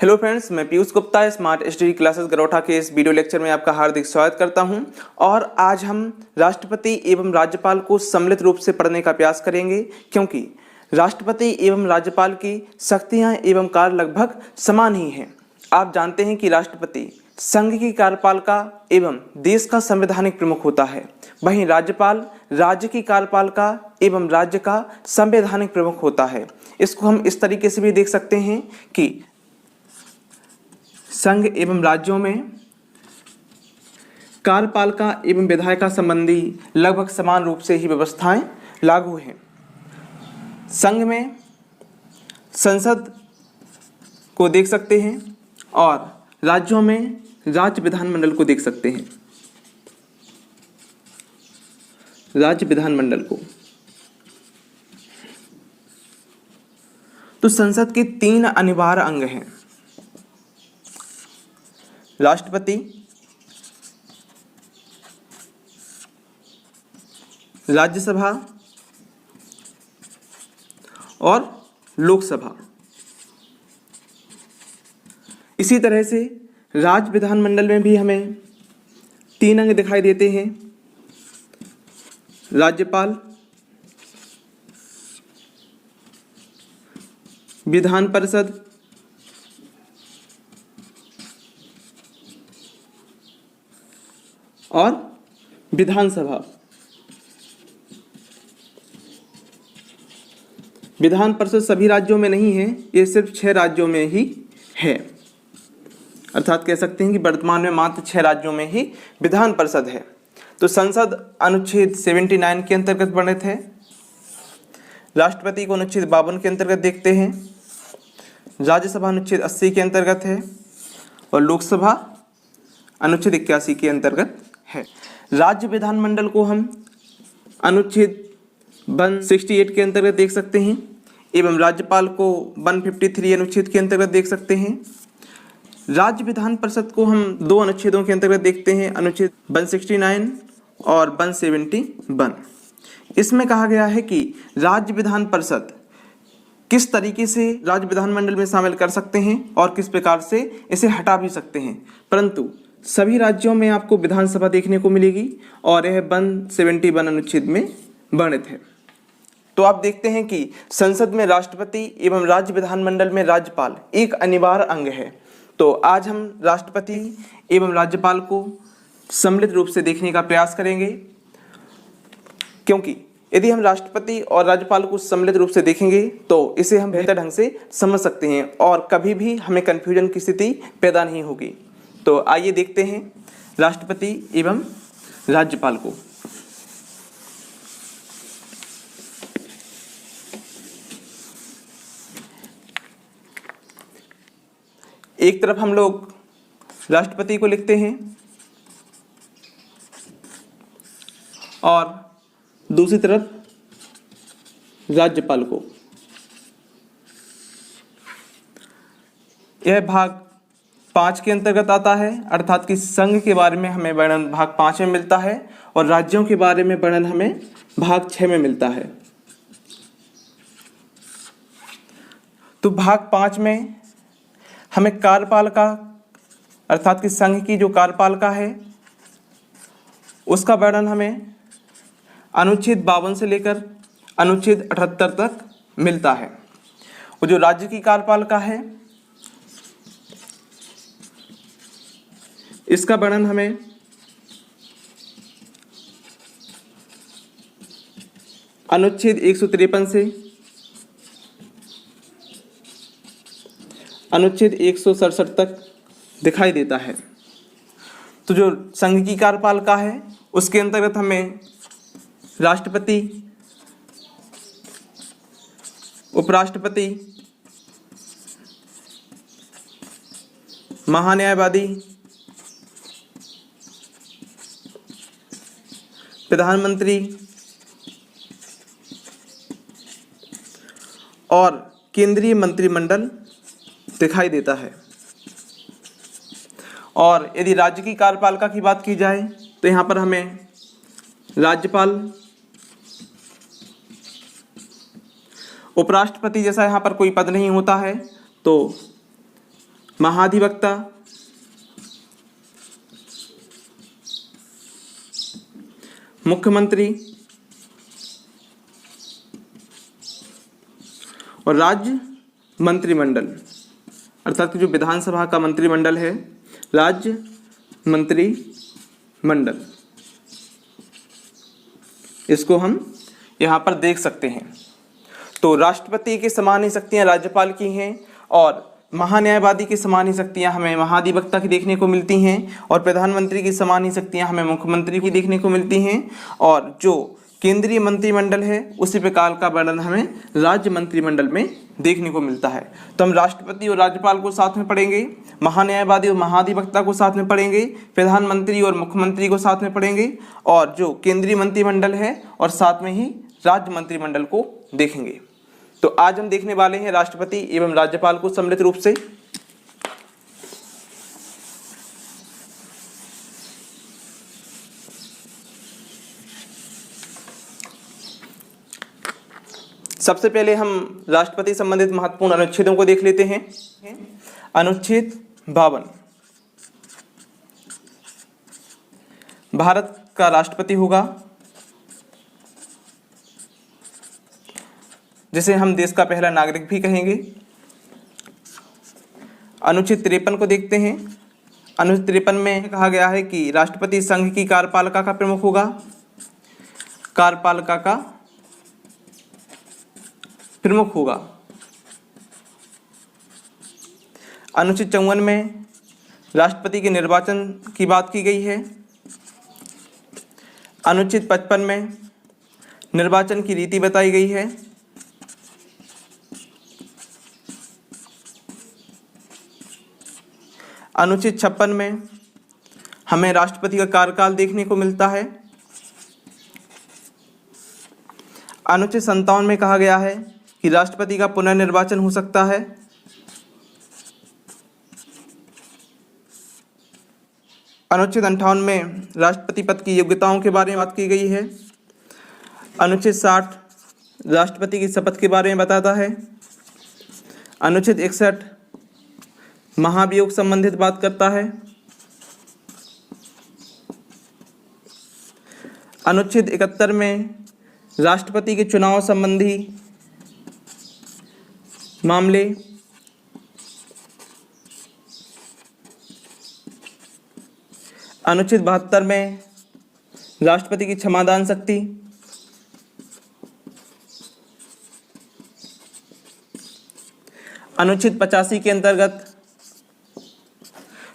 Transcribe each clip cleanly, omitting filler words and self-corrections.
Hello friends, मैं Piyush Gupta smart study classes Garotha के इस वीडियो लेक्चर में आपका हार्दिक स्वागत करता हूं। और आज हम राष्ट्रपति एवं राज्यपाल को सम्मिलित रूप से पढ़ने का प्रयास करेंगे, क्योंकि राष्ट्रपति एवं राज्यपाल की शक्तियां एवं कार्य लगभग समान ही हैं। आप जानते हैं कि राष्ट्रपति संघ की कार्यपालिका एवं देश का संवैधानिक प्रमुख होता है, वहीं राज्यपाल राज्य की कार्यपालिका एवं राज्य का संवैधानिक प्रमुख होता है। इसको हम इस तरीके से भी देख सकते हैं कि संघ एवं राज्यों में कार्यपालिका एवं विधायिका संबंधी लगभग समान रूप से ही व्यवस्थाएं लागू हैं। संघ में संसद को देख सकते हैं और राज्यों में राज्य विधानमंडल को देख सकते हैं। राज्य विधानमंडल को तो संसद के 3 अनिवार्य अंग हैं: राष्ट्रपति, राज्यसभा और लोकसभा। इसी तरह से राज्य विधानमंडल में भी हमें 3 अंग दिखाई देते हैं: राज्यपाल, विधान परिषद और विधानसभा। विधान परिषद सभी राज्यों में नहीं है, ये सिर्फ 6 राज्यों में ही है। अर्थात कह सकते हैं कि वर्तमान में मात्र 6 राज्यों में ही विधान परिषद है। तो संसद अनुच्छेद 79 के अंतर्गत वर्णित है। राष्ट्रपति को अनुच्छेद 52 के अंतर्गत देखते हैं। राज्यसभा अनुच्छेद 80 के अंतर्गत है और लोकसभा अनुच्छेद 81 के अंतर्गत है। राज्य विधानमंडल को हम अनुच्छेद 168 के अंतर्गत देख सकते हैं एवं राज्यपाल को 153 अनुच्छेद के अंतर्गत देख सकते हैं। राज्य विधान परिषद को हम 2 अनुच्छेदों के अंतर्गत देखते हैं, अनुच्छेद 169 और 171। इसमें कहा गया है कि राज्य विधान परिषद किस तरीके से राज्य विधानमंडल में शामिल कर सकते हैं और किस प्रकार से इसे हटा भी सकते हैं, परंतु सभी राज्यों में आपको विधानसभा देखने को मिलेगी और यह 171 अनुच्छेद में वर्णित है। तो आप देखते हैं कि संसद में राष्ट्रपति एवं राज्य विधानमंडल में राज्यपाल एक अनिवार्य अंग है। तो आज हम राष्ट्रपति एवं राज्यपाल को सम्मिलित रूप से देखने का प्रयास करेंगे, क्योंकि यदि हम राष्ट्रपति और राज्यपाल को सम्मिलित रूप से देखेंगे तो इसे हम बेहतर ढंग से समझ सकते हैं और कभी भी हमें कन्फ्यूजन की स्थिति पैदा नहीं होगी। तो आइए देखते हैं राष्ट्रपति एवं राज्यपाल को। एक तरफ हम लोग राष्ट्रपति को लिखते हैं और दूसरी तरफ राज्यपाल को। यह भाग 5 के अंतर्गत आता है, अर्थात कि संघ के बारे में हमें वर्णन भाग 5 में मिलता है और राज्यों के बारे में वर्णन हमें भाग 6 में मिलता है। तो भाग 5 में हमें कार्यपालिका अर्थात कि संघ की जो कार्यपालिका है उसका वर्णन हमें अनुच्छेद 52 से लेकर अनुच्छेद 78 तक मिलता है। और जो राज्य की कार्यपालिका है इसका वर्णन हमें अनुच्छेद 153 से अनुच्छेद 167 तक दिखाई देता है। तो जो संघ की कार्यपालिका है उसके अंतर्गत हमें राष्ट्रपति, उपराष्ट्रपति, महान्यायवादी, प्रधानमंत्री और केंद्रीय मंत्रिमंडल दिखाई देता है। और यदि राज्य की कार्यपालिका की बात की जाए तो यहाँ पर हमें राज्यपाल, उपराष्ट्रपति जैसा यहाँ पर कोई पद नहीं होता है, तो महाधिवक्ता, मुख्यमंत्री और राज्य मंत्रिमंडल, अर्थात जो विधानसभा का मंत्रिमंडल है, राज्य मंत्रिमंडल, इसको हम यहाँ पर देख सकते हैं। तो राष्ट्रपति की समान ही शक्तियाँ राज्यपाल की हैं और महान्यायवादी की समान ही शक्तियाँ हमें महाधिवक्ता की देखने को मिलती हैं और प्रधानमंत्री की समान ही शक्तियाँ हमें मुख्यमंत्री की देखने को मिलती हैं और जो केंद्रीय मंत्रिमंडल है उसी प्रकार का वर्णन हमें राज्य मंत्रिमंडल में देखने को मिलता है। तो हम राष्ट्रपति और राज्यपाल को साथ में पढ़ेंगे, महान्यायवादी और महाधिवक्ता को साथ में पढ़ेंगे, प्रधानमंत्री और मुख्यमंत्री को साथ में पढ़ेंगे और जो केंद्रीय मंत्रिमंडल है और साथ में ही राज्य मंत्रिमंडल को देखेंगे। तो आज हम देखने वाले हैं राष्ट्रपति एवं राज्यपाल को सम्मिलित रूप से। सबसे पहले हम राष्ट्रपति संबंधित महत्वपूर्ण अनुच्छेदों को देख लेते हैं। अनुच्छेद 52, भारत का राष्ट्रपति होगा, जिसे हम देश का पहला नागरिक भी कहेंगे। अनुच्छेद 53 को देखते हैं। अनुच्छेद 53 में कहा गया है कि राष्ट्रपति संघ की कार्यपालिका का प्रमुख होगा, कार्यपालिका का प्रमुख होगा। अनुच्छेद 54 में राष्ट्रपति के निर्वाचन की बात की गई है। अनुच्छेद 55 में निर्वाचन की रीति बताई गई है। अनुच्छेद 56 में हमें राष्ट्रपति का कार्यकाल देखने को मिलता है। अनुच्छेद 57 में कहा गया है कि राष्ट्रपति का पुनर्निर्वाचन हो सकता है। अनुच्छेद 58 में राष्ट्रपति पद की योग्यताओं के बारे में बात की गई है। अनुच्छेद 60 राष्ट्रपति की शपथ के बारे में बताता है। अनुच्छेद 61 महाभियोग संबंधित बात करता है। अनुच्छेद 71 में राष्ट्रपति के चुनाव संबंधी मामले। अनुच्छेद 72 में राष्ट्रपति की क्षमादान शक्ति। अनुच्छेद 85 के अंतर्गत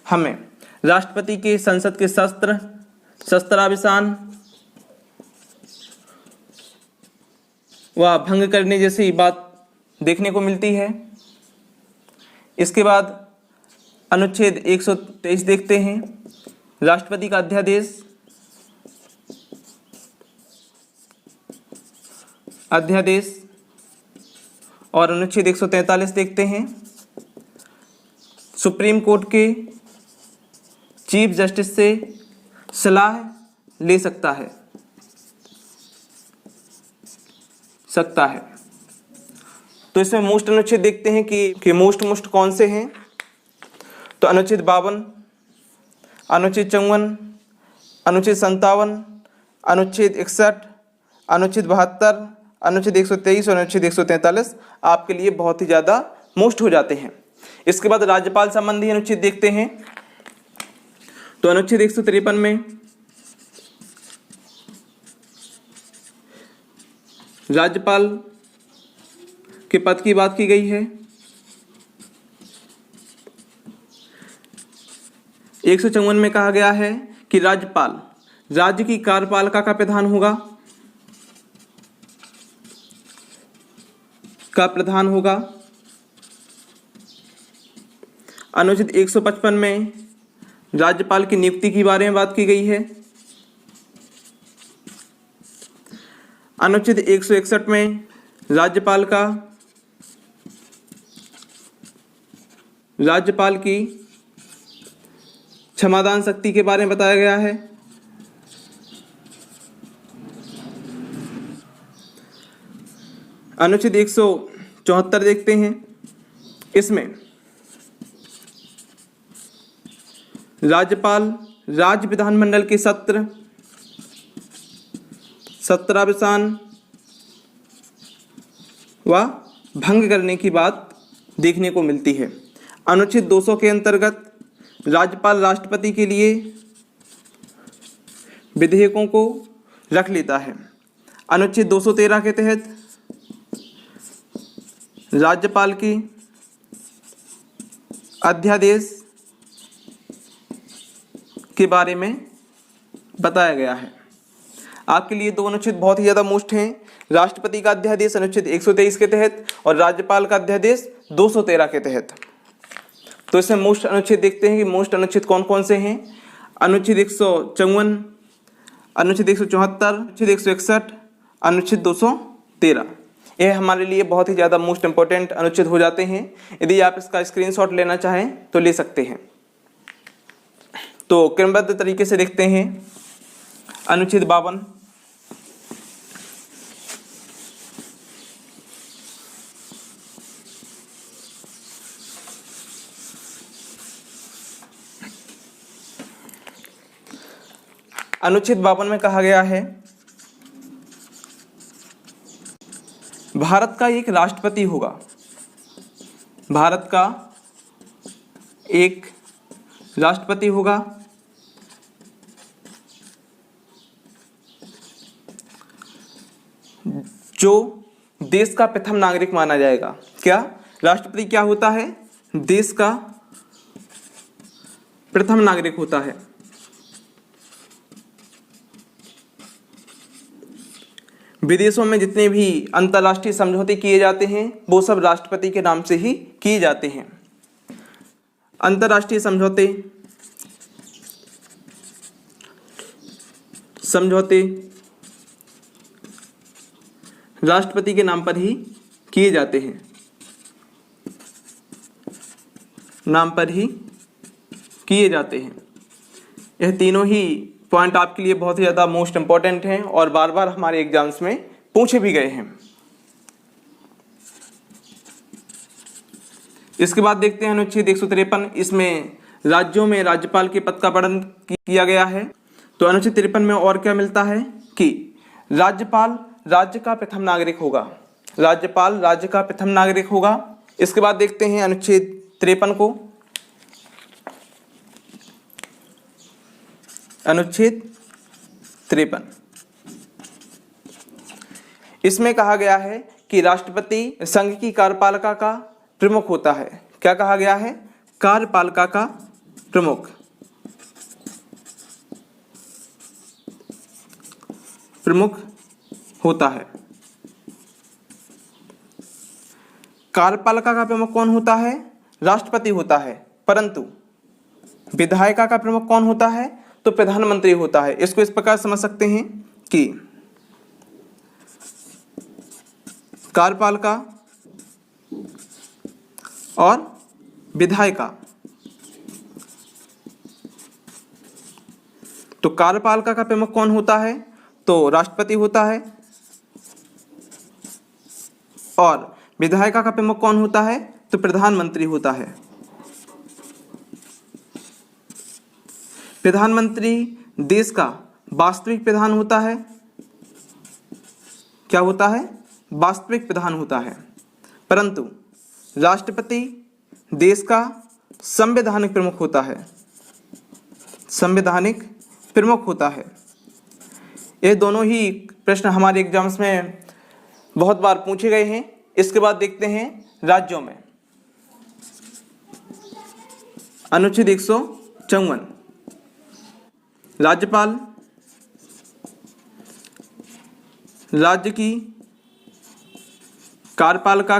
हमें राष्ट्रपति के संसद के शस्त्राभिषेक व भंग करने जैसी बात देखने को मिलती है। इसके बाद अनुच्छेद 123 देखते हैं, राष्ट्रपति का अध्यादेश और अनुच्छेद 143 देखते हैं, सुप्रीम कोर्ट के चीफ जस्टिस से सलाह ले सकता है। तो इसमें मोस्ट अनुच्छेद देखते हैं कि मोस्ट कौन से हैं। तो अनुच्छेद 52, अनुच्छेद 54, अनुच्छेद 57, अनुच्छेद 61, अनुच्छेद 72, अनुच्छेद 123 और अनुच्छेद 143 आपके लिए बहुत ही ज़्यादा मोस्ट हो जाते हैं। इसके बाद राज्यपाल संबंधी अनुच्छेद देखते हैं। तो अनुच्छेद 153 में राज्यपाल के पद की बात की गई है। 154 में कहा गया है कि राज्यपाल राज्य की कार्यपालिका का प्रधान होगा। अनुच्छेद 155 में राज्यपाल की नियुक्ति के बारे में बात की गई है। अनुच्छेद 161 में राज्यपाल की क्षमादान शक्ति के बारे में बताया गया है। अनुच्छेद 174 देखते हैं। इसमें राज्यपाल राज्य विधानमंडल के सत्र सत्रावसान व भंग करने की बात देखने को मिलती है। अनुच्छेद 200 के अंतर्गत राज्यपाल राष्ट्रपति के लिए विधेयकों को रख लेता है। अनुच्छेद 213 के तहत राज्यपाल की अध्यादेश के बारे में बताया गया है। आपके लिए दो अनुच्छेद बहुत ही ज़्यादा मोस्ट हैं, राष्ट्रपति का अध्यादेश अनुच्छेद 123 के तहत और राज्यपाल का अध्यादेश 213 के तहत। तो इसमें मोस्ट अनुच्छेद देखते हैं कि मोस्ट अनुच्छेद कौन कौन से हैं। अनुच्छेद 154, अनुच्छेद 174, अनुच्छेद 161, अनुच्छेद 213, यह हमारे लिए बहुत ही ज़्यादा मोस्ट इंपॉर्टेंट अनुच्छेद हो जाते हैं। यदि आप इसका स्क्रीनशॉट लेना चाहें तो ले सकते हैं। तो क्रमबद्ध तरीके से देखते हैं। अनुच्छेद 52, अनुच्छेद 52 में कहा गया है भारत का एक राष्ट्रपति होगा। भारत का एक राष्ट्रपति होगा जो देश का प्रथम नागरिक माना जाएगा। क्या राष्ट्रपति क्या होता है? देश का प्रथम नागरिक होता है। विदेशों में जितने भी अंतर्राष्ट्रीय समझौते किए जाते हैं वो सब राष्ट्रपति के नाम से ही किए जाते हैं। अंतर्राष्ट्रीय समझौते राष्ट्रपति के नाम पर ही किए जाते हैं, नाम पर ही किए जाते हैं। यह तीनों ही पॉइंट आपके लिए बहुत ही ज़्यादा मोस्ट इंपॉर्टेंट हैं और बार बार हमारे एग्जाम्स में पूछे भी गए हैं। इसके बाद देखते हैं अनुच्छेद 153। इसमें राज्यों में राज्यपाल के पद का वर्णन किया गया है। तो अनुच्छेद 53 में और क्या मिलता है कि राज्यपाल राज्य का प्रथम नागरिक होगा। राज्यपाल राज्य का प्रथम नागरिक होगा। इसके बाद देखते हैं अनुच्छेद 53 को। अनुच्छेद 53, इसमें कहा गया है कि राष्ट्रपति संघ की कार्यपालिका का प्रमुख होता है। क्या कहा गया है? कार्यपालिका का प्रमुख होता है। कार्यपालिका का प्रमुख कौन होता है? राष्ट्रपति होता है। परंतु विधायिका का प्रमुख कौन होता है? तो प्रधानमंत्री होता है। इसको इस प्रकार समझ सकते हैं कि कार्यपालिका और विधायिका। तो कार्यपालिका का प्रमुख कौन होता है? तो राष्ट्रपति होता है। और विधायिका का प्रमुख कौन होता है? तो प्रधानमंत्री होता है। प्रधानमंत्री देश का वास्तविक प्रधान होता है। क्या होता है? वास्तविक प्रधान होता है। परंतु राष्ट्रपति देश का संवैधानिक प्रमुख होता है। संवैधानिक प्रमुख होता है। ये दोनों ही प्रश्न हमारे एग्जाम्स में बहुत बार पूछे गए हैं। इसके बाद देखते हैं राज्यों में। अनुच्छेद 154, राज्यपाल राज्य की कार्यपालिका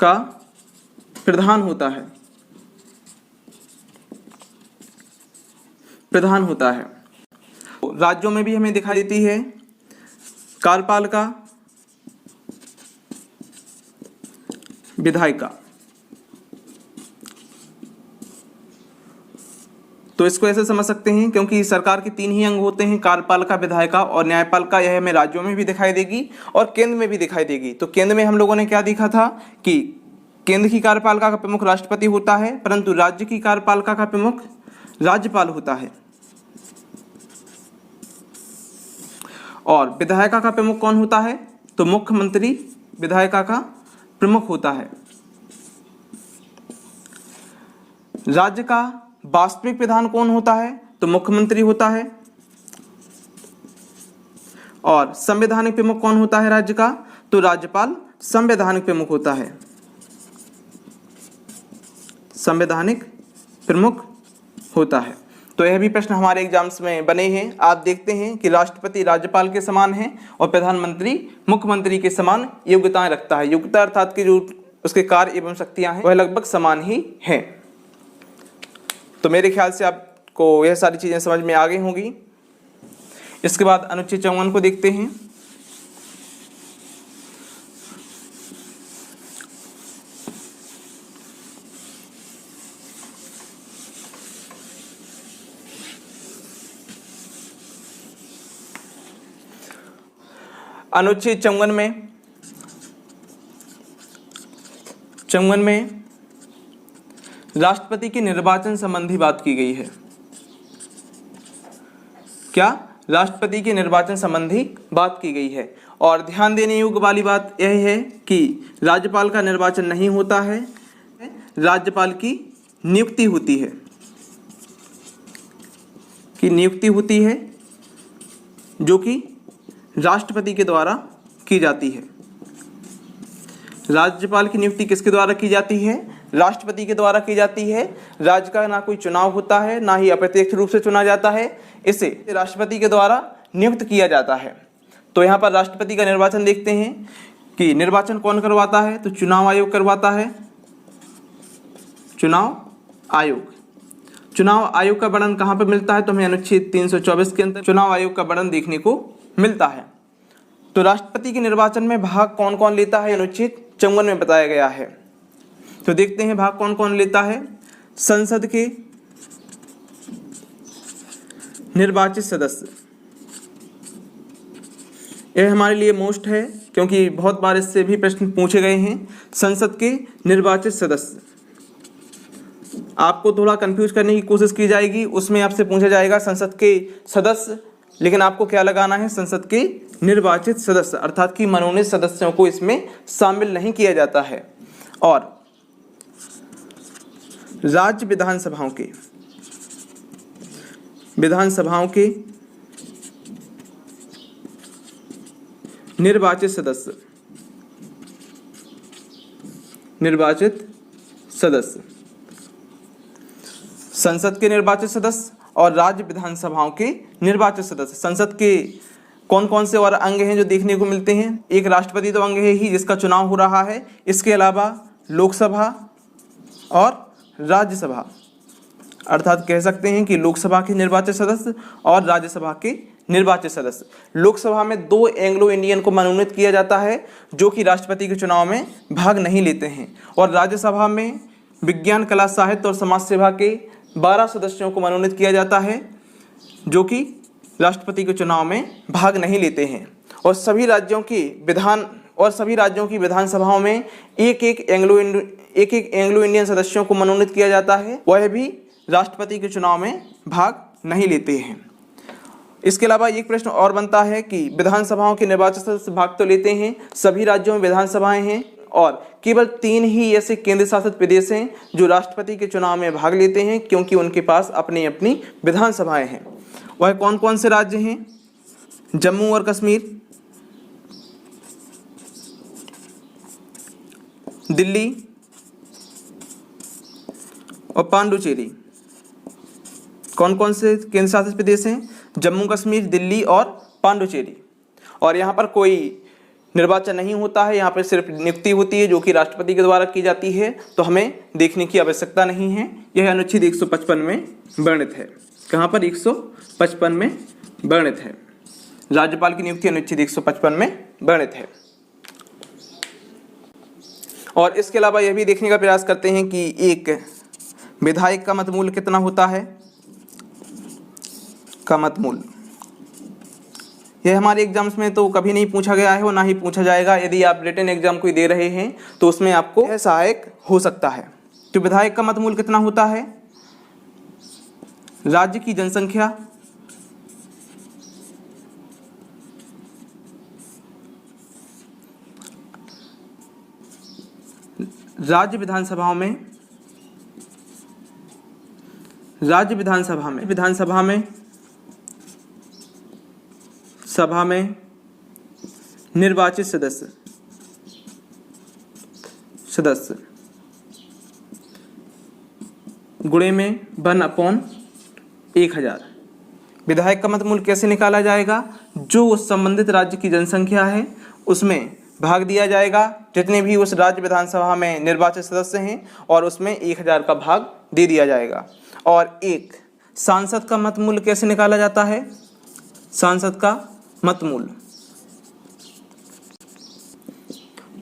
का प्रधान होता है। राज्यों में भी हमें दिखाई देती है कार्यपालिका, विधायिका। तो इसको ऐसे समझ सकते हैं क्योंकि सरकार के तीन ही अंग होते हैं, कार्यपालिका, विधायिका और न्यायपालिका। यह हमें राज्यों में भी दिखाई देगी और केंद्र में भी दिखाई देगी। तो केंद्र में हम लोगों ने क्या देखा था कि केंद्र की कार्यपालिका का प्रमुख राष्ट्रपति होता है, परंतु राज्य की कार्यपालिका का प्रमुख राज्यपाल होता है। और विधायिका का प्रमुख कौन होता है? तो मुख्यमंत्री विधायिका का प्रमुख होता है। राज्य का वास्तविक प्रधान कौन होता है? तो मुख्यमंत्री होता है। और संवैधानिक प्रमुख कौन होता है राज्य का? तो राज्यपाल संवैधानिक प्रमुख होता है। संवैधानिक प्रमुख होता है। तो यह भी प्रश्न हमारे एग्जाम्स में बने हैं। आप देखते हैं कि राष्ट्रपति राज्यपाल के समान है और प्रधानमंत्री मुख्यमंत्री के समान योग्यताएं रखता है। योग्यता अर्थात कि जो उसके कार्य एवं शक्तियां हैं वह लगभग समान ही हैं। तो मेरे ख्याल से आपको यह सारी चीजें समझ में आ गई होंगी। इसके बाद अनुच्छेद 54 को देखते हैं। अनुच्छेद 54 में राष्ट्रपति के निर्वाचन संबंधी बात की गई है। क्या? राष्ट्रपति के निर्वाचन संबंधी बात की गई है। और ध्यान देने योग्य वाली बात यह है कि राज्यपाल का निर्वाचन नहीं होता है, राज्यपाल की नियुक्ति होती है। जो कि राष्ट्रपति के द्वारा की जाती है। राज्यपाल की नियुक्ति किसके द्वारा की जाती है? राष्ट्रपति के द्वारा की जाती है। राज्य का ना कोई चुनाव होता है, ना ही अप्रत्यक्ष रूप से चुना जाता है, इसे राष्ट्रपति के द्वारा नियुक्त किया जाता है। तो यहाँ पर राष्ट्रपति का निर्वाचन देखते हैं कि निर्वाचन कौन करवाता है? तो चुनाव आयोग करवाता है। चुनाव आयोग का वर्णन कहाँ पर मिलता है? तो हमें अनुच्छेद 324 के अंतर्गत चुनाव आयोग का वर्णन देखने को मिलता है। तो राष्ट्रपति के निर्वाचन में भाग कौन कौन लेता है? अनुच्छेद 54 में बताया गया है। तो देखते हैं भाग कौन कौन लेता है। संसद के निर्वाचित सदस्य, यह हमारे लिए मोस्ट है क्योंकि बहुत बार इससे भी प्रश्न पूछे गए हैं। संसद के निर्वाचित सदस्य, आपको थोड़ा कंफ्यूज करने की कोशिश की जाएगी। उसमें आपसे पूछा जाएगा संसद के सदस्य, लेकिन आपको क्या लगाना है? संसद के निर्वाचित सदस्य, अर्थात कि मनोनीत सदस्यों को इसमें शामिल नहीं किया जाता है। और राज्य विधानसभाओं के निर्वाचित सदस्य, संसद के निर्वाचित सदस्य और राज्य विधानसभाओं के निर्वाचित सदस्य। संसद के कौन कौन से और अंग हैं जो देखने को मिलते हैं? एक राष्ट्रपति तो अंग है ही जिसका चुनाव हो रहा है। इसके अलावा लोकसभा और राज्यसभा, अर्थात कह सकते हैं कि लोकसभा के निर्वाचित सदस्य और राज्यसभा के निर्वाचित सदस्य। लोकसभा में 2 एंग्लो इंडियन को मनोनीत किया जाता है जो कि राष्ट्रपति के चुनाव में भाग नहीं लेते हैं। और राज्यसभा में विज्ञान, कला, साहित्य और समाज सेवा के 12 सदस्यों को मनोनीत किया जाता है जो कि राष्ट्रपति के चुनाव में भाग नहीं लेते हैं। और सभी राज्यों की विधानसभाओं में एक एक एंग्लो इंडियन सदस्यों को मनोनीत किया जाता है, वह भी राष्ट्रपति के चुनाव में भाग नहीं लेते हैं। इसके अलावा एक प्रश्न और बनता है कि विधानसभाओं के निर्वाचित सदस्य भाग तो लेते हैं, सभी राज्यों में विधानसभाएं हैं और केवल 3 ही ऐसे केंद्र शासित प्रदेश हैं जो राष्ट्रपति के चुनाव में भाग लेते हैं क्योंकि उनके पास अपनी अपनी विधानसभाएं हैं। वह कौन कौन से राज्य हैं? जम्मू और कश्मीर, दिल्ली और पांडुचेरी। कौन कौन से केंद्र शासित प्रदेश हैं? जम्मू कश्मीर, दिल्ली और पांडुचेरी। और यहाँ पर कोई निर्वाचन नहीं होता है, यहाँ पर सिर्फ नियुक्ति होती है जो कि राष्ट्रपति के द्वारा की जाती है, तो हमें देखने की आवश्यकता नहीं है। यह अनुच्छेद 155 में वर्णित है। कहाँ पर? 155 में वर्णित है। राज्यपाल की नियुक्ति अनुच्छेद 155 में वर्णित है। और इसके अलावा यह भी देखने का प्रयास करते हैं कि एक विधायक का मतमूल्य कितना होता है? का मतमूल्य यह हमारे एग्जाम्स में तो कभी नहीं पूछा गया है और ना ही पूछा जाएगा। यदि आप रिटन एग्जाम कोई दे रहे हैं तो उसमें आपको यह सहायक हो सकता है। तो विधायक का मतमूल कितना होता है? राज्य की जनसंख्या राज्य विधानसभा में निर्वाचित सदस्य गुणे में 1/1000। विधायक का मतमूल कैसे निकाला जाएगा? जो उस संबंधित राज्य की जनसंख्या है उसमें भाग दिया जाएगा, जितने भी उस राज्य विधानसभा में निर्वाचित सदस्य हैं, और उसमें 1000 का भाग दे दिया जाएगा। और एक सांसद का मतमूल कैसे निकाला जाता है? सांसद का मतमूल,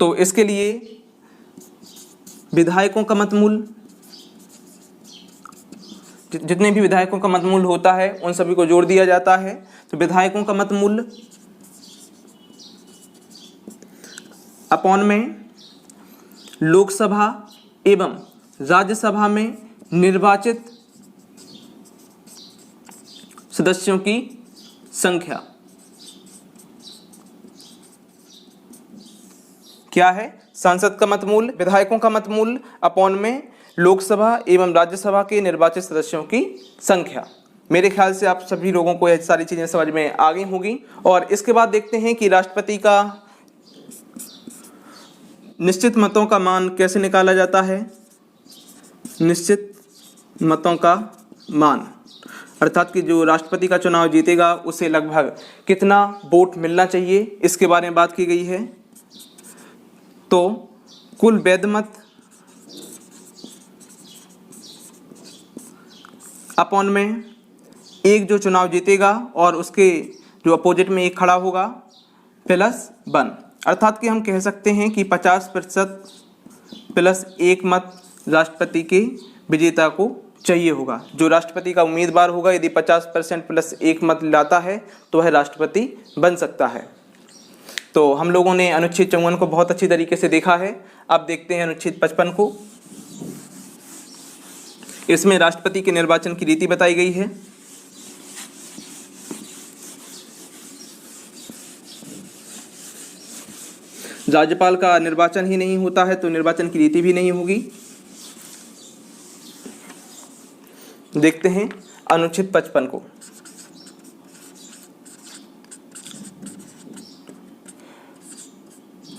तो इसके लिए विधायकों का मतमूल, जितने भी विधायकों का मतमूल होता है उन सभी को जोड़ दिया जाता है। तो विधायकों का मतमूल अपॉन में लोकसभा एवं राज्यसभा में निर्वाचित सदस्यों की संख्या। क्या है? सांसद का मतमूल, विधायकों का मतमूल अपॉन में लोकसभा एवं राज्यसभा के निर्वाचित सदस्यों की संख्या। मेरे ख्याल से आप सभी लोगों को यह सारी चीजें समझ में आ गई होंगी। और इसके बाद देखते हैं कि राष्ट्रपति का निश्चित मतों का मान कैसे निकाला जाता है। निश्चित मतों का मान अर्थात कि जो राष्ट्रपति का चुनाव जीतेगा उसे लगभग कितना वोट मिलना चाहिए, इसके बारे में बात की गई है। तो कुल वैध मत अपॉन में एक जो चुनाव जीतेगा और उसके जो अपोजिट में एक खड़ा होगा प्लस 1, अर्थात कि हम कह सकते हैं कि 50% प्लस 1 मत राष्ट्रपति के विजेता को चाहिए होगा। जो राष्ट्रपति का उम्मीदवार होगा यदि 50% प्लस 1 मत लाता है तो वह राष्ट्रपति बन सकता है। तो हम लोगों ने अनुच्छेद 54 को बहुत अच्छी तरीके से देखा है। अब देखते हैं अनुच्छेद 55 को। इसमें राष्ट्रपति के निर्वाचन की रीति बताई गई है। राज्यपाल का निर्वाचन ही नहीं होता है तो निर्वाचन की रीति भी नहीं होगी। देखते हैं अनुच्छेद 55 को।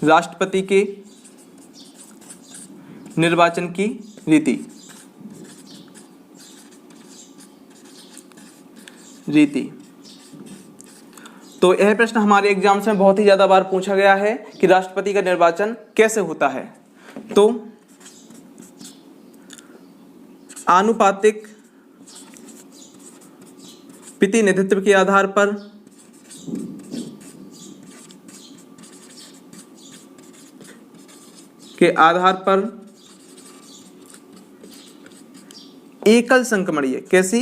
राष्ट्रपति के निर्वाचन की रीति। तो यह प्रश्न हमारे एग्जाम्स में बहुत ही ज़्यादा बार पूछा गया है कि राष्ट्रपति का निर्वाचन कैसे होता है। तो आनुपातिक प्रतिनिधित्व के आधार पर एकल संक्रमणीय, कैसी?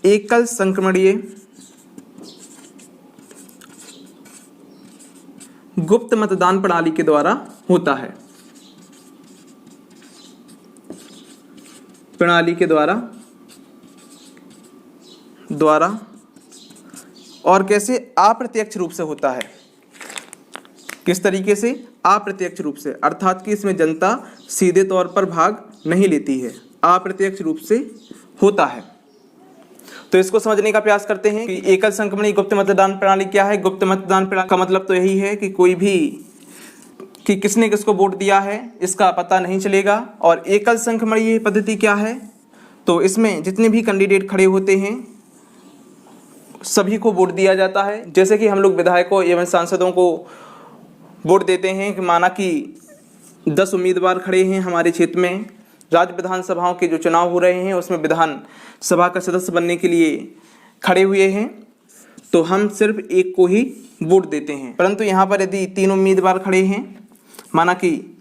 एकल संक्रमणीय गुप्त मतदान प्रणाली के द्वारा होता है। प्रणाली के द्वारा और कैसे? अप्रत्यक्ष रूप से होता है। किस तरीके से? अप्रत्यक्ष रूप से, अर्थात कि इसमें जनता सीधे तौर पर भाग नहीं लेती है, अप्रत्यक्ष रूप से होता है। तो इसको समझने का प्रयास करते हैं कि एकल संक्रमणीय गुप्त मतदान प्रणाली क्या है। गुप्त मतदान प्रणाली का मतलब तो यही है कि कोई भी कि किसने किसको वोट दिया है इसका पता नहीं चलेगा। और एकल संक्रमणीय पद्धति क्या है? तो इसमें जितने भी कैंडिडेट खड़े होते हैं सभी को वोट दिया जाता है। जैसे कि हम लोग विधायकों एवं सांसदों को वोट देते हैं कि माना कि 10 उम्मीदवार खड़े हैं हमारे क्षेत्र में, राज्य विधानसभाओं के जो चुनाव हो रहे हैं उसमें विधान सभा का सदस्य बनने के लिए खड़े हुए हैं, तो हम सिर्फ एक को ही वोट देते हैं। परंतु यहाँ पर यदि 3 उम्मीदवार खड़े हैं, माना कि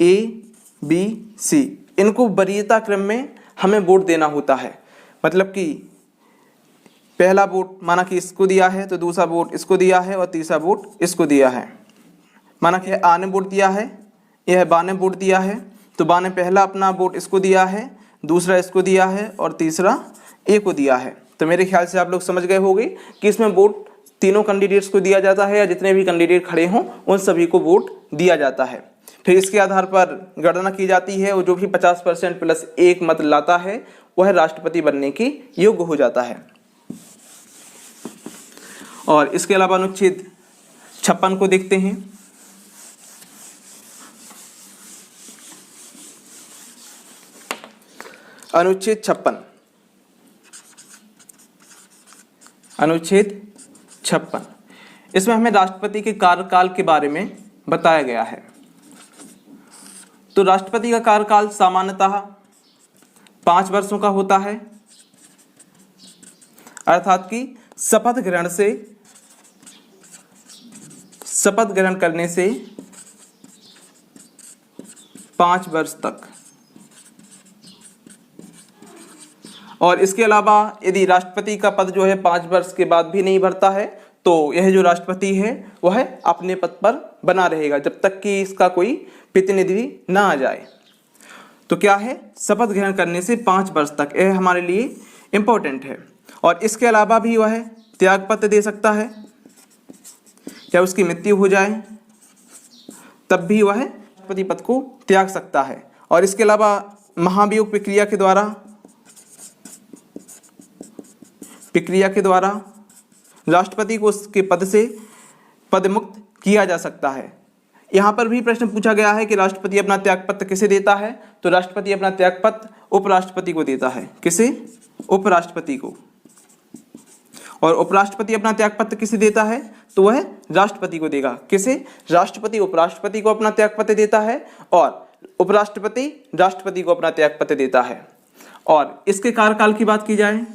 A, B, C, इनको वरीयता क्रम में हमें वोट देना होता है। मतलब कि पहला वोट माना कि इसको दिया है, तो दूसरा वोट इसको दिया है और तीसरा वोट इसको दिया है। माना कि आ ने वोट दिया है, यह बा ने वोट दिया है, तो बा ने पहला अपना वोट इसको दिया है, दूसरा इसको दिया है और तीसरा ए को दिया है। तो मेरे ख्याल से आप लोग समझ गए होंगे कि इसमें वोट तीनों कैंडिडेट्स को दिया जाता है, या जितने भी कैंडिडेट खड़े हों उन सभी को वोट दिया जाता है। फिर इसके आधार पर गणना की जाती है और जो भी 50% प्लस 1 मत लाता है वह राष्ट्रपति बनने के योग्य हो जाता है। और इसके अलावा अनुच्छेद 56 को देखते हैं। अनुच्छेद 56 इसमें हमें राष्ट्रपति के कार्यकाल के बारे में बताया गया है। तो राष्ट्रपति का कार्यकाल सामान्यतः 5 वर्षों का होता है, अर्थात कि शपथ ग्रहण करने से 5 वर्ष तक। और इसके अलावा यदि राष्ट्रपति का पद जो है 5 वर्ष के बाद भी नहीं भरता है तो यह जो राष्ट्रपति है वह अपने पद पर बना रहेगा जब तक कि इसका कोई प्रतिनिधि ना आ जाए। तो क्या है, शपथ ग्रहण करने से 5 वर्ष तक, यह हमारे लिए इम्पोर्टेंट है। और इसके अलावा भी वह त्याग पत्र दे सकता है, या उसकी मृत्यु हो जाए तब भी वह राष्ट्रपति पद को त्याग सकता है। और इसके अलावा महाभियोग प्रक्रिया के द्वारा राष्ट्रपति को उसके पद से पदमुक्त किया जा सकता है। यहाँ पर भी प्रश्न पूछा गया है कि राष्ट्रपति अपना त्यागपत्र किसे देता है, तो राष्ट्रपति अपना त्यागपत्र उपराष्ट्रपति को देता है। किसे? उपराष्ट्रपति को। और उपराष्ट्रपति अपना त्यागपत्र किसे देता है, तो वह राष्ट्रपति को देगा। किसे? राष्ट्रपति उपराष्ट्रपति को अपना त्यागपत्र देता है और उपराष्ट्रपति राष्ट्रपति को अपना त्यागपत्र देता है। और इसके कार्यकाल की बात की जाए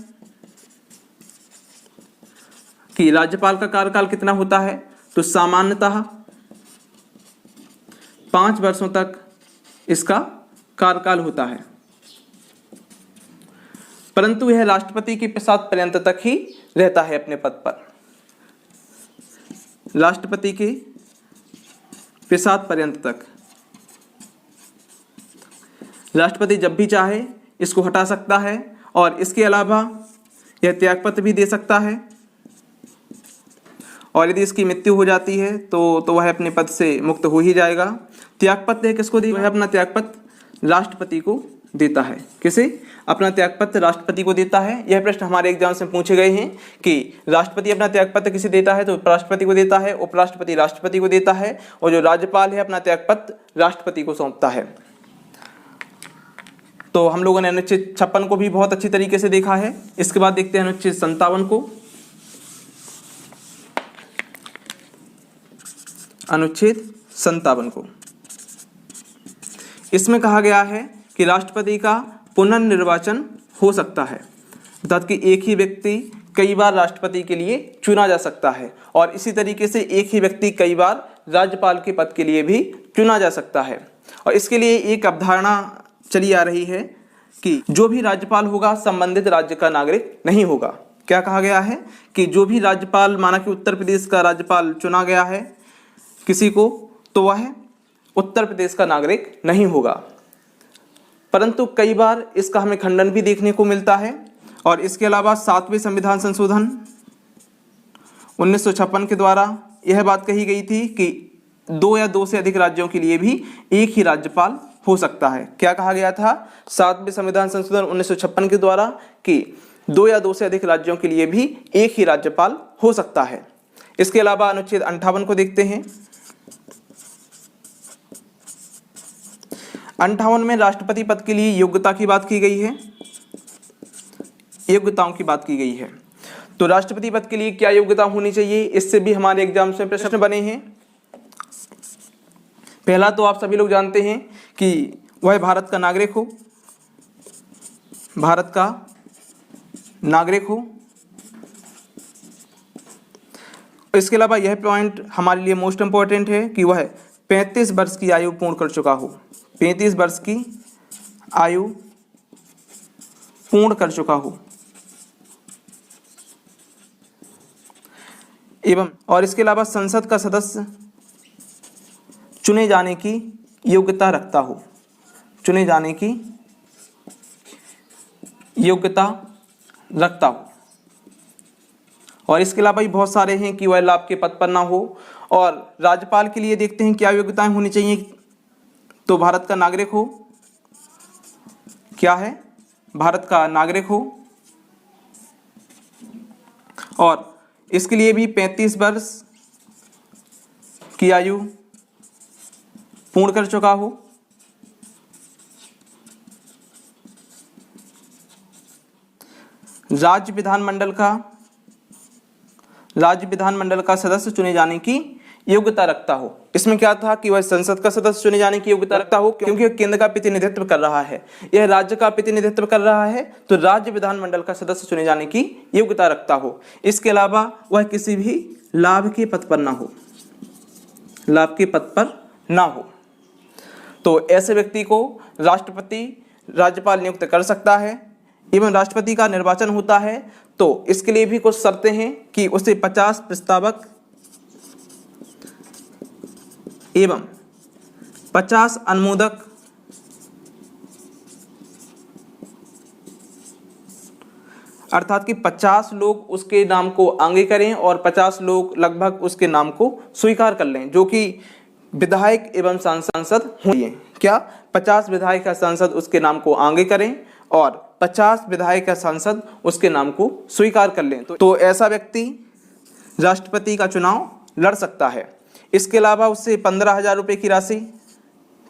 कि राज्यपाल का कार्यकाल कितना होता है, तो सामान्यतः 5 वर्षों तक इसका कार्यकाल होता है, परंतु यह राष्ट्रपति के प्रसाद पर्यंत तक ही रहता है अपने पद पर। राष्ट्रपति के प्रसाद पर्यंत तक राष्ट्रपति जब भी चाहे इसको हटा सकता है, और इसके अलावा यह त्यागपत्र भी दे सकता है। और यदि इसकी मृत्यु हो जाती है तो वह अपने पद से मुक्त हो ही जाएगा। त्यागपत्र किसको देगा? वह अपना त्यागपत्र राष्ट्रपति को देता है। किसे? अपना त्यागपत्र राष्ट्रपति को देता है। यह प्रश्न हमारे एग्जाम से पूछे गए हैं कि राष्ट्रपति अपना त्यागपत्र किसे देता है, तो उपराष्ट्रपति को देता है, उपराष्ट्रपति राष्ट्रपति को देता है, और जो राज्यपाल है अपना त्यागपत्र राष्ट्रपति को सौंपता है। तो हम लोगों ने अनुच्छेद 56 को भी बहुत अच्छी तरीके से देखा है। इसके बाद देखते हैं अनुच्छेद 57 को। अनुच्छेद 57 को, इसमें कहा गया है कि राष्ट्रपति का पुनर्निर्वाचन हो सकता है, अर्थात कि एक ही व्यक्ति कई बार राष्ट्रपति के लिए चुना जा सकता है, और इसी तरीके से एक ही व्यक्ति कई बार राज्यपाल के पद के लिए भी चुना जा सकता है। और इसके लिए एक अवधारणा चली आ रही है कि जो भी राज्यपाल होगा संबंधित राज्य का नागरिक नहीं होगा। क्या कहा गया है कि जो भी राज्यपाल, माना कि उत्तर प्रदेश का राज्यपाल चुना गया है किसी को, तो वह उत्तर प्रदेश का नागरिक नहीं होगा। परंतु कई बार इसका हमें खंडन भी देखने को मिलता है। और इसके अलावा 7वें संविधान संशोधन 1956 के द्वारा यह बात कही गई थी कि 2 या 2 से अधिक राज्यों के लिए भी एक ही राज्यपाल हो सकता है। क्या कहा गया था 7वें संविधान संशोधन 1956 के द्वारा कि 2 या 2 से अधिक राज्यों के लिए भी एक ही राज्यपाल हो सकता है। इसके अलावा अनुच्छेद 58 को देखते हैं। 58 में राष्ट्रपति पद के लिए योग्यता की बात की गई है, योग्यताओं की बात की गई है। तो राष्ट्रपति पद के लिए क्या योग्यता होनी चाहिए, इससे भी हमारे एग्जाम में प्रश्न बने हैं। पहला तो आप सभी लोग जानते हैं कि वह भारत का नागरिक हो, भारत का नागरिक हो। इसके अलावा यह पॉइंट हमारे लिए मोस्ट इंपॉर्टेंट है कि वह 35 वर्ष की आयु पूर्ण कर चुका हो, 35 वर्ष की आयु पूर्ण कर चुका हो। एवं और इसके अलावा संसद का सदस्य चुने जाने की योग्यता रखता हो, चुने जाने की योग्यता रखता हो। और इसके अलावा भी बहुत सारे हैं कि वह लाभ के पद पर ना हो। और राज्यपाल के लिए देखते हैं क्या योग्यताएं होनी चाहिए, तो भारत का नागरिक हो, क्या है, भारत का नागरिक हो, और इसके लिए भी 35 वर्ष की आयु पूर्ण कर चुका हो, राज्य विधानमंडल का सदस्य चुने जाने की योग्यता रखता हो। इसमें क्या था कि वह संसद का सदस्य चुने जाने की योग्यता रखता हो, क्योंकि वह केंद्र का प्रतिनिधित्व कर रहा है, यह राज्य का प्रतिनिधित्व कर रहा है, तो राज्य विधानमंडल का सदस्य चुने जाने की योग्यता रखता हो। इसके अलावा वह किसी भी लाभ के पद पर ना हो, लाभ के पद पर ना हो। तो ऐसे व्यक्ति को राज्यपाल नियुक्त कर सकता है एवं राष्ट्रपति का निर्वाचन होता है। तो इसके लिए भी कुछ शर्तें हैं कि उसे 50 प्रस्तावक एवं 50 अनुमोदक अर्थात कि 50 लोग उसके नाम को आगे करें और 50 लोग लगभग उसके नाम को स्वीकार कर लें, जो कि विधायक एवं सांसद होंगे। क्या 50 विधायक या सांसद उसके नाम को आगे करें और 50 विधायक या सांसद उसके नाम को स्वीकार कर लें, तो ऐसा व्यक्ति राष्ट्रपति का चुनाव लड़ सकता है। इसके अलावा उससे 15,000 रुपये की राशि,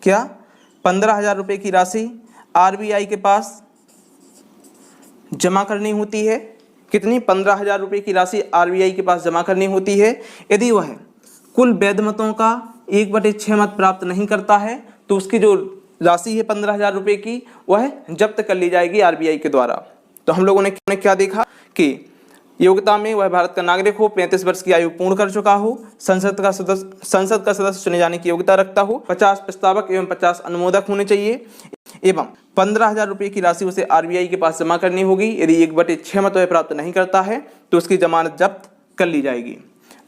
क्या 15,000 रुपये की राशि आरबीआई के पास जमा करनी होती है। कितनी? 15,000 रुपये की राशि आरबीआई के पास जमा करनी होती है। यदि वह कुल वैध मतों का 1/6 मत प्राप्त नहीं करता है तो उसकी जो राशि है 15,000 रुपये की, वह जब्त कर ली जाएगी आरबीआई के द्वारा। तो हम लोगों ने क्या देखा कि योग्यता में वह भारत का नागरिक हो, 35 वर्ष की आयु पूर्ण कर चुका हो, संसद का सदस्य चुने जाने की योग्यता रखता हो, 50 प्रस्तावक एवं 50 अनुमोदक होने चाहिए एवं 15,000 रुपये की राशि उसे आरबीआई के पास जमा करनी होगी। यदि 1/6 मत वह प्राप्त नहीं करता है तो उसकी जमानत जब्त कर ली जाएगी।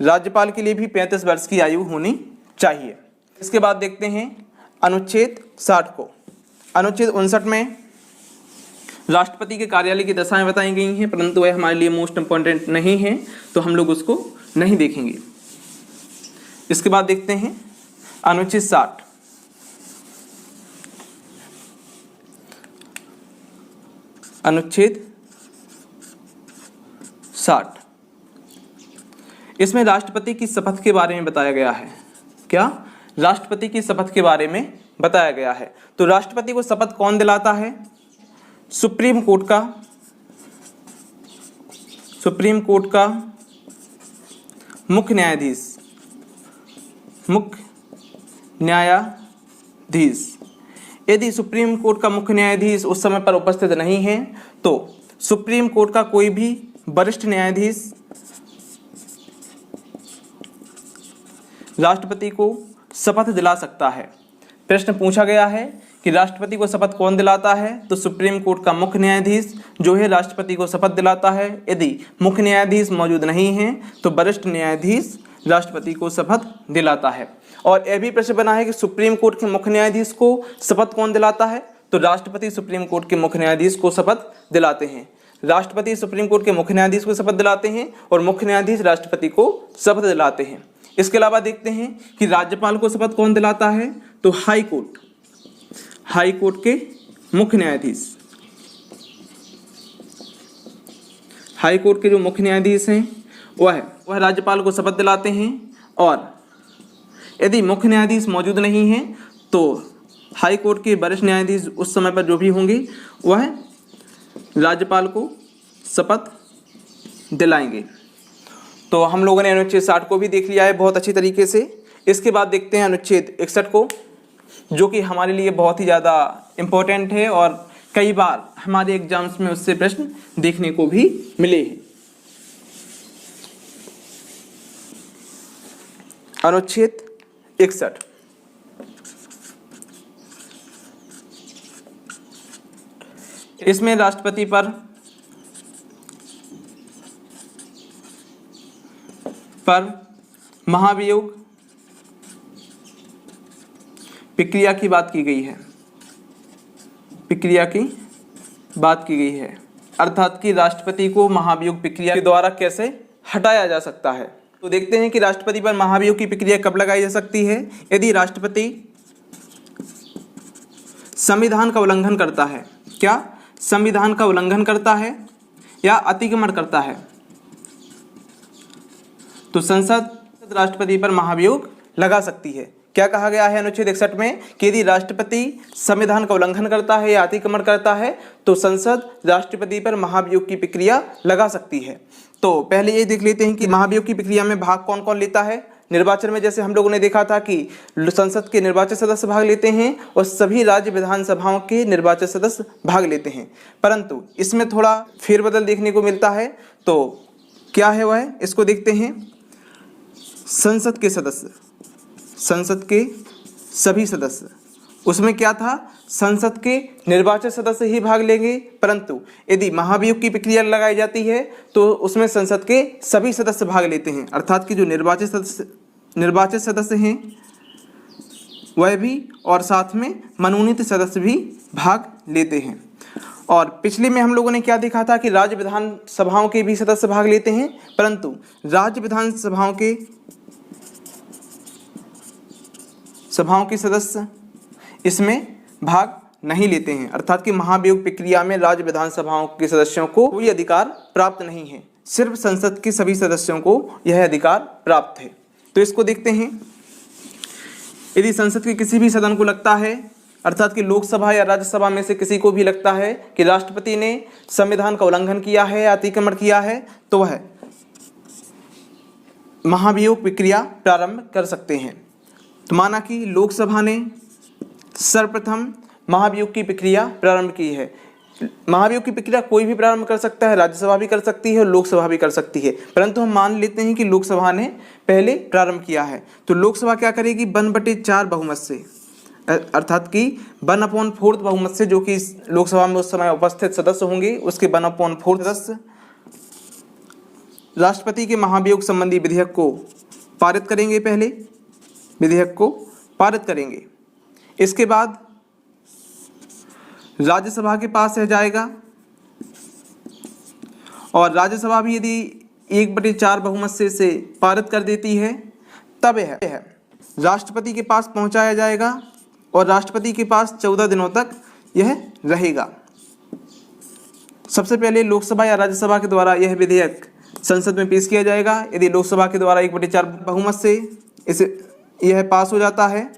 राज्यपाल के लिए भी 35 वर्ष की आयु होनी चाहिए। इसके बाद देखते हैं अनुच्छेद 60 को। अनुच्छेद 59 में राष्ट्रपति के कार्यालय की दशाएं बताई गई हैं, परंतु वह हमारे लिए मोस्ट इंपॉर्टेंट नहीं है, तो हम लोग उसको नहीं देखेंगे। इसके बाद देखते हैं अनुच्छेद 60। अनुच्छेद 60 इसमें राष्ट्रपति की शपथ के बारे में बताया गया है। क्या? राष्ट्रपति की शपथ के बारे में बताया गया है। तो राष्ट्रपति को शपथ कौन दिलाता है? सुप्रीम कोर्ट का मुख्य न्यायाधीश। यदि सुप्रीम कोर्ट का मुख्य न्यायाधीश उस समय पर उपस्थित नहीं है तो सुप्रीम कोर्ट का कोई भी वरिष्ठ न्यायाधीश राष्ट्रपति को शपथ दिला सकता है। प्रश्न पूछा गया है कि राष्ट्रपति को शपथ कौन दिलाता है, तो सुप्रीम कोर्ट का मुख्य न्यायाधीश जो है राष्ट्रपति को शपथ दिलाता है। यदि मुख्य न्यायाधीश मौजूद नहीं है तो वरिष्ठ न्यायाधीश राष्ट्रपति को शपथ दिलाता है। और यह भी प्रश्न बना है कि सुप्रीम कोर्ट के मुख्य न्यायाधीश को शपथ कौन दिलाता है, तो राष्ट्रपति सुप्रीम कोर्ट के मुख्य न्यायाधीश को शपथ दिलाते हैं। राष्ट्रपति सुप्रीम कोर्ट के मुख्य न्यायाधीश को शपथ दिलाते हैं और मुख्य न्यायाधीश राष्ट्रपति को शपथ दिलाते हैं। इसके अलावा देखते हैं कि राज्यपाल को शपथ कौन दिलाता है, तो हाई कोर्ट के मुख्य न्यायाधीश, हाई कोर्ट के जो मुख्य न्यायाधीश हैं वह राज्यपाल को शपथ दिलाते हैं। और यदि मुख्य न्यायाधीश मौजूद नहीं है तो हाई कोर्ट के वरिष्ठ न्यायाधीश उस समय पर जो भी होंगे वह राज्यपाल को शपथ दिलाएंगे। तो हम लोगों ने अनुच्छेद 60 को भी देख लिया है बहुत अच्छी तरीके से। इसके बाद देखते हैं अनुच्छेद 61 को, जो कि हमारे लिए बहुत ही ज़्यादा इम्पोर्टेंट है और कई बार हमारे एग्जाम्स में उससे प्रश्न देखने को भी मिले हैं। अनुच्छेद 61 इसमें राष्ट्रपति पर पर महाभियोग प्रक्रिया की बात की गई है, प्रक्रिया की बात की गई है, अर्थात कि राष्ट्रपति को महाभियोग प्रक्रिया के द्वारा कैसे हटाया जा सकता है। तो देखते हैं कि राष्ट्रपति पर महाभियोग की प्रक्रिया कब लगाई जा सकती है। यदि राष्ट्रपति संविधान का उल्लंघन करता है, क्या संविधान का उल्लंघन करता है या अतिक्रमण करता है, तो संसद राष्ट्रपति पर महाभियोग लगा सकती है। क्या कहा गया है अनुच्छेद 61 में कि यदि राष्ट्रपति संविधान का उल्लंघन करता है या अतिक्रमण करता है तो संसद राष्ट्रपति पर महाभियोग की प्रक्रिया लगा सकती है। तो पहले ये देख लेते हैं कि महाभियोग की प्रक्रिया में भाग कौन कौन लेता है। निर्वाचन में जैसे हम लोगों ने देखा था कि संसद के निर्वाचित सदस्य भाग लेते हैं और सभी राज्य विधानसभाओं के निर्वाचित सदस्य भाग लेते हैं, परंतु इसमें थोड़ा फेरबदल देखने को मिलता है। तो क्या है वह, इसको देखते हैं। संसद के सदस्य, संसद के सभी सदस्य, उसमें क्या था, संसद के निर्वाचित सदस्य ही भाग लेंगे, परंतु यदि महाभियोग की प्रक्रिया लगाई जाती है तो उसमें संसद के सभी सदस्य भाग लेते हैं, अर्थात कि जो निर्वाचित सदस्य हैं वह भी और साथ में मनोनीत सदस्य भी भाग लेते हैं। और पिछले में हम लोगों ने क्या देखा था कि राज्य विधानसभाओं के भी सदस्य भाग लेते हैं, परंतु राज्य विधानसभाओं के सदस्य इसमें भाग नहीं लेते हैं, अर्थात कि महाभियोग प्रक्रिया में राज्य विधानसभाओं के सदस्यों को कोई अधिकार प्राप्त नहीं है, सिर्फ संसद के सभी सदस्यों को यह अधिकार प्राप्त है। तो इसको देखते हैं। यदि संसद के किसी भी सदन को लगता है, अर्थात कि लोकसभा या राज्यसभा में से किसी को भी लगता है कि राष्ट्रपति ने संविधान का उल्लंघन किया है या अतिक्रमण किया है, तो वह महाभियोग प्रक्रिया प्रारंभ कर सकते हैं। तो माना कि लोकसभा ने सर्वप्रथम महाभियोग की प्रक्रिया प्रारंभ की है। महाभियोग की प्रक्रिया कोई भी प्रारंभ कर सकता है, राज्यसभा भी कर सकती है और लोकसभा भी कर सकती है, परंतु हम मान लेते हैं कि लोकसभा ने पहले प्रारंभ किया है। तो लोकसभा क्या करेगी, 1/4 बहुमत से, अर्थात कि 1/4 बहुमत से, जो कि लोकसभा में उस समय उपस्थित सदस्य होंगे उसके 1/4 सदस्य राष्ट्रपति के महाभियोग संबंधी विधेयक को पारित करेंगे। पहले विधेयक को पारित करेंगे, इसके बाद राज्यसभा के पास रह जाएगा और राज्यसभा भी यदि 1/4 बहुमत से इसे पारित कर देती है तब यह राष्ट्रपति के पास पहुंचाया जाएगा और राष्ट्रपति के पास 14 दिनों तक यह रहेगा। सबसे पहले लोकसभा या राज्यसभा के द्वारा यह विधेयक संसद में पेश किया जाएगा। यदि लोकसभा के द्वारा 1/4 बहुमत से इसे यह पास हो जाता है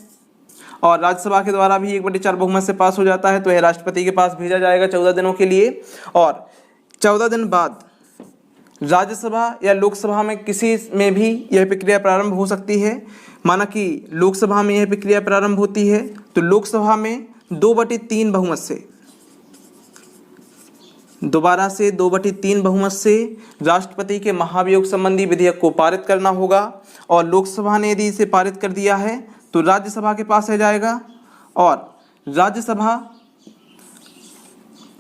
और राज्यसभा के द्वारा भी 1/4 बहुमत से पास हो जाता है तो यह राष्ट्रपति के पास भेजा जाएगा 14 दिनों के लिए, और 14 दिन बाद राज्यसभा या लोकसभा में किसी में भी यह प्रक्रिया प्रारंभ हो सकती है। माना कि लोकसभा में यह प्रक्रिया प्रारंभ होती है तो लोकसभा में 2/3 बहुमत से, दोबारा से 2/3 बहुमत से राष्ट्रपति के महाभियोग संबंधी विधेयक को पारित करना होगा और लोकसभा ने यदि इसे पारित कर दिया है तो राज्यसभा के पास रह जाएगा और राज्यसभा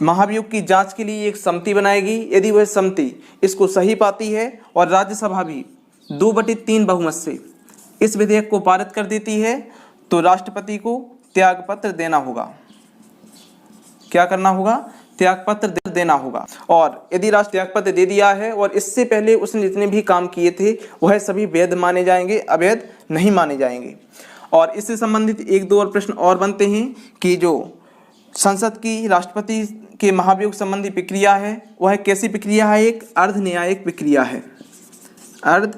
महाभियोग की जांच के लिए एक समिति बनाएगी। यदि वह समिति इसको सही पाती है और राज्यसभा भी 2/3 बहुमत से इस विधेयक को पारित कर देती है तो राष्ट्रपति को त्यागपत्र देना होगा। क्या करना होगा, त्यागपत्र देना होगा। और यदि राष्ट्र त्यागपत्र दे दिया है और इससे पहले उसने जितने भी काम किए थे वह सभी वैध माने जाएंगे, अवैध नहीं माने जाएंगे। और इससे संबंधित 1-2 और प्रश्न और बनते हैं कि जो संसद की राष्ट्रपति के महाभियोग संबंधी प्रक्रिया है वह कैसी प्रक्रिया है, एक अर्ध न्यायिक प्रक्रिया है, अर्ध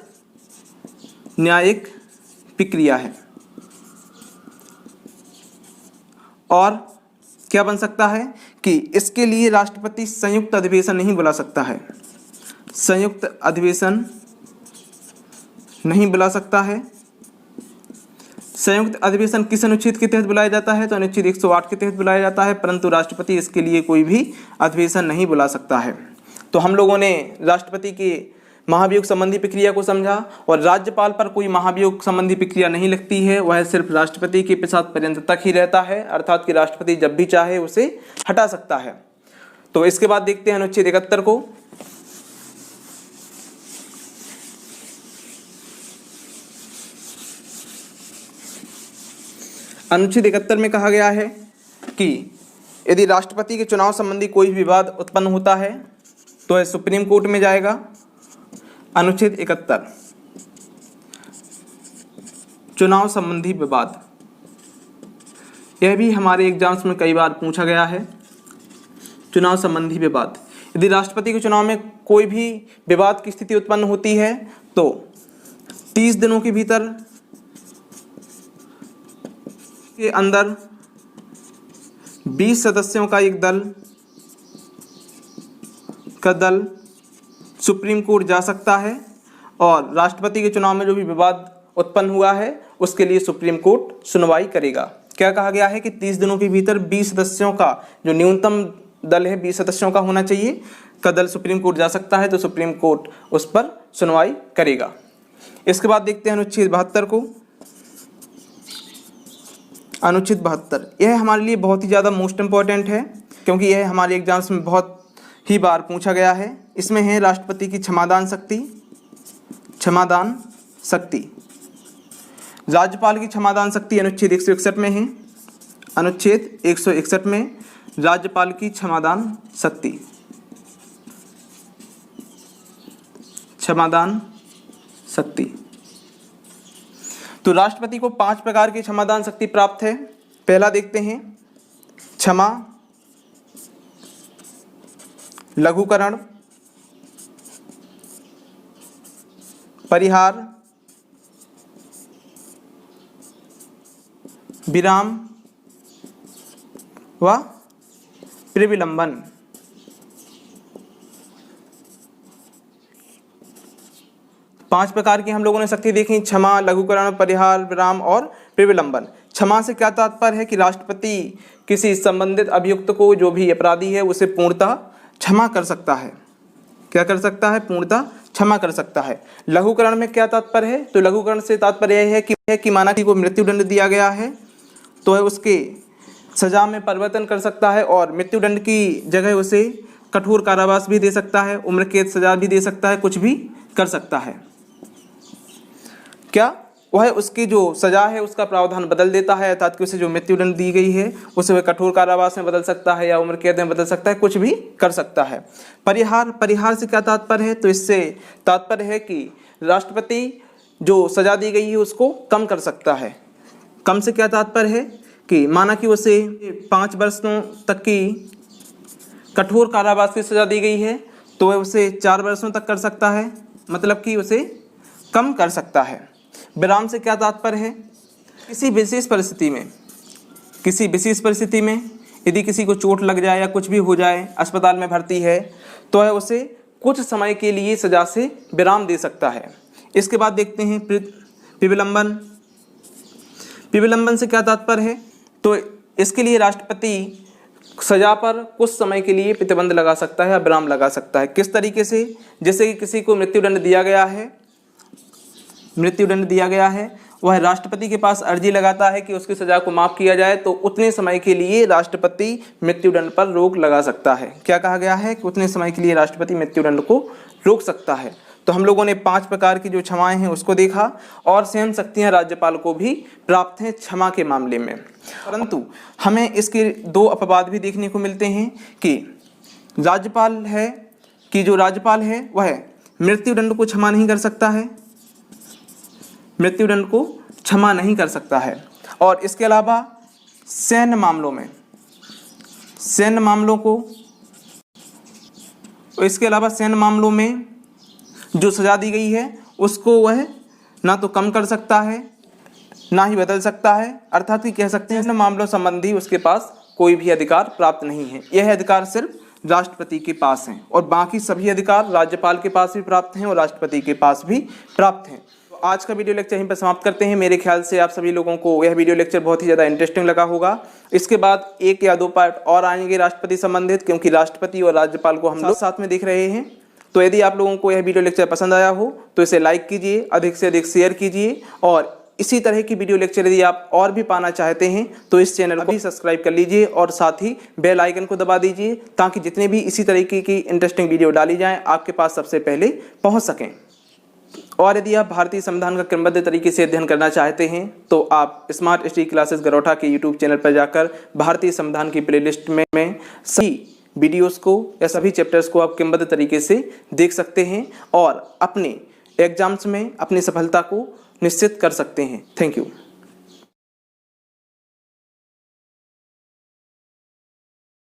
न्यायिक प्रक्रिया है। और क्या बन सकता है कि इसके लिए राष्ट्रपति संयुक्त अधिवेशन नहीं बुला सकता है, संयुक्त अधिवेशन नहीं बुला सकता है। संयुक्त अधिवेशन किस अनुच्छेद के तहत बुलाया जाता है, तो अनुच्छेद 108 के तहत बुलाया जाता है, परंतु राष्ट्रपति इसके लिए कोई भी अधिवेशन नहीं बुला सकता है। तो हम लोगों ने राष्ट्रपति के महाभियोग संबंधी प्रक्रिया को समझा और राज्यपाल पर कोई महाभियोग संबंधी प्रक्रिया नहीं लगती है, वह सिर्फ राष्ट्रपति के प्रसाद पर्यंत तक ही रहता है, अर्थात कि राष्ट्रपति जब भी चाहे उसे हटा सकता है। तो इसके बाद देखते हैं अनुच्छेद 71 को। अनुच्छेद 71 में कहा गया है कि यदि राष्ट्रपति के चुनाव संबंधी कोई भी विवाद उत्पन्न होता है तो यह सुप्रीम कोर्ट में जाएगा। अनुच्छेद 71 चुनाव संबंधी विवाद, यह भी हमारे एग्जाम्स में कई बार पूछा गया है। चुनाव संबंधी विवाद, यदि राष्ट्रपति के चुनाव में कोई भी विवाद की स्थिति उत्पन्न होती है तो 30 दिनों के भीतर के अंदर 20 सदस्यों का एक दल सुप्रीम कोर्ट जा सकता है और राष्ट्रपति के चुनाव में जो भी विवाद उत्पन्न हुआ है उसके लिए सुप्रीम कोर्ट सुनवाई करेगा। क्या कहा गया है कि 30 दिनों के भीतर 20 सदस्यों का जो न्यूनतम दल है 20 सदस्यों का होना चाहिए का दल सुप्रीम कोर्ट जा सकता है, तो सुप्रीम कोर्ट उस पर सुनवाई करेगा। इसके बाद देखते हैं अनुच्छेद 72 को। अनुच्छेद 72 यह हमारे लिए बहुत ही ज़्यादा मोस्ट इम्पॉर्टेंट है क्योंकि यह हमारे एग्जाम्स में बहुत ही बार पूछा गया है। इसमें है राष्ट्रपति की क्षमादान शक्ति। राज्यपाल की क्षमादान शक्ति अनुच्छेद 161 में है। अनुच्छेद 161 में राज्यपाल की क्षमादान शक्ति। तो राष्ट्रपति को 5 प्रकार की क्षमादान शक्ति प्राप्त है। पहला देखते हैं, क्षमा, लघुकरण, परिहार, विराम व प्रविलंबन। पांच प्रकार की हम लोगों ने शक्ति देखी, क्षमा, लघुकरण, परिहार, विराम और प्रविलंबन। क्षमा से क्या तात्पर्य है कि राष्ट्रपति किसी संबंधित अभियुक्त को, जो भी अपराधी है, उसे पूर्णतः क्षमा कर सकता है। क्या कर सकता है? पूर्णतः क्षमा कर सकता है। लघुकरण में क्या तात्पर्य है? तो लघुकरण से तात्पर्य यह है कि माना कि को मृत्युदंड दिया गया है तो है उसके सजा में परिवर्तन कर सकता है और मृत्युदंड की जगह उसे कठोर कारावास भी दे सकता है, उम्र कैद सजा भी दे सकता है, कुछ भी कर सकता है। क्या वह उसकी जो सजा है उसका प्रावधान बदल देता है, अर्थात कि उसे जो मृत्युदंड दी गई है उसे वह कठोर कारावास में बदल सकता है या उम्र कैद में बदल सकता है, कुछ भी कर सकता है। परिहार से क्या तात्पर्य है? तो इससे तात्पर्य है कि राष्ट्रपति जो सजा दी गई है उसको कम कर सकता है। कम से क्या तात्पर्य है कि माना कि उसे 5 वर्षों तक की कठोर कारावास की सजा दी गई है तो वह उसे 4 वर्षों तक कर सकता है, मतलब कि उसे कम कर सकता है। विराम से क्या तात्पर्य है? किसी विशेष परिस्थिति में यदि किसी को चोट लग जाए या कुछ भी हो जाए, अस्पताल में भर्ती है, तो वह उसे कुछ समय के लिए सजा से विराम दे सकता है। इसके बाद देखते हैं प्रविलंबन से क्या तात्पर्य है? तो इसके लिए राष्ट्रपति सजा पर कुछ समय के लिए प्रतिबंध लगा सकता है या विराम लगा सकता है। किस तरीके से? जैसे कि किसी को मृत्युदंड दिया गया है, वह राष्ट्रपति के पास अर्जी लगाता है कि उसकी सजा को माफ़ किया जाए, तो उतने समय के लिए राष्ट्रपति मृत्युदंड पर रोक लगा सकता है। क्या कहा गया है? कि उतने समय के लिए राष्ट्रपति मृत्युदंड को रोक सकता है। तो हम लोगों ने 5 प्रकार की जो क्षमाएं हैं उसको देखा और सेम शक्तियां राज्यपाल को भी प्राप्त हैं क्षमा के मामले में। परंतु हमें इसके 2 अपवाद भी देखने को मिलते हैं कि राज्यपाल है वह मृत्युदंड को क्षमा नहीं कर सकता है। और इसके अलावा सैन्य मामलों में जो सजा दी गई है उसको वह ना तो कम कर सकता है ना ही बदल सकता है, अर्थात कि कह सकते हैं मामलों संबंधी उसके पास कोई भी अधिकार प्राप्त नहीं है। यह अधिकार सिर्फ राष्ट्रपति के पास हैं और बाकी सभी अधिकार राज्यपाल के पास भी प्राप्त हैं और राष्ट्रपति के पास भी प्राप्त हैं। तो आज का वीडियो लेक्चर यहीं पर समाप्त करते हैं। मेरे ख्याल से आप सभी लोगों को यह वीडियो लेक्चर बहुत ही ज़्यादा इंटरेस्टिंग लगा होगा। इसके बाद 1 या 2 पार्ट और आएंगे राष्ट्रपति संबंधित, क्योंकि राष्ट्रपति और राज्यपाल को हम लोग साथ में देख रहे हैं। तो यदि आप लोगों को यह वीडियो लेक्चर पसंद आया हो तो इसे लाइक कीजिए, अधिक से अधिक शेयर कीजिए और इसी तरह की वीडियो लेक्चर यदि आप और भी पाना चाहते हैं तो इस चैनल को भी सब्सक्राइब कर लीजिए और साथ ही बेल आइकन को दबा दीजिए ताकि जितने भी इसी तरीके की इंटरेस्टिंग वीडियो डाली जाएं आपके पास सबसे पहले पहुंच सकें। और यदि आप भारतीय संविधान का क्रमबद्ध तरीके से अध्ययन करना चाहते हैं तो आप स्मार्ट स्टडी क्लासेस गरोठा के यूट्यूब चैनल पर जाकर भारतीय संविधान की प्लेलिस्ट में सभी वीडियोस को या सभी चैप्टर्स को आप क्रमबद्ध तरीके से देख सकते हैं और अपने एग्जाम्स में अपनी सफलता को निश्चित कर सकते हैं। Thank you.